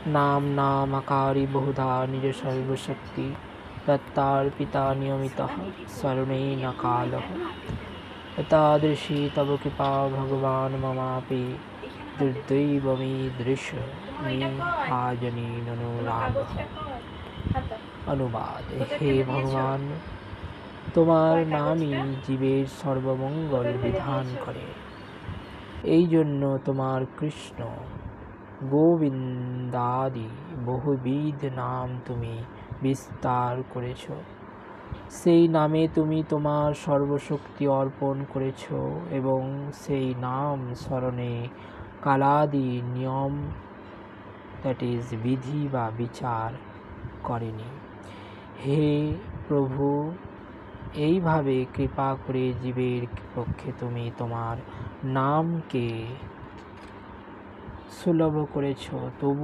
नाम नामकारी बहुधा निज सर्वशक्ति दत्तार्पिता नियमितः शरणेन कालः एतादृशी तव कृपा भगवान् ममापि दुर्दैवमीदृश निभाजनेननुराग। अनुवाद। हे भगवान, তোমার নামই জীবের সর্বমঙ্গল বিধান করে। এই জন্য তোমার কৃষ্ণ গোবিন্দাদি বহুবিধ নাম তুমি বিস্তার করেছ। সেই নামে তুমি তোমার সর্বশক্তি অর্পণ করেছ এবং সেই নাম স্মরণে কালাদি নিয়ম বিধি বা বিচার করেনি। হে প্রভু, এইভাবে কৃপা করে জীবের পক্ষে তুমি তোমার নামকে সুলভ করেছ। তবু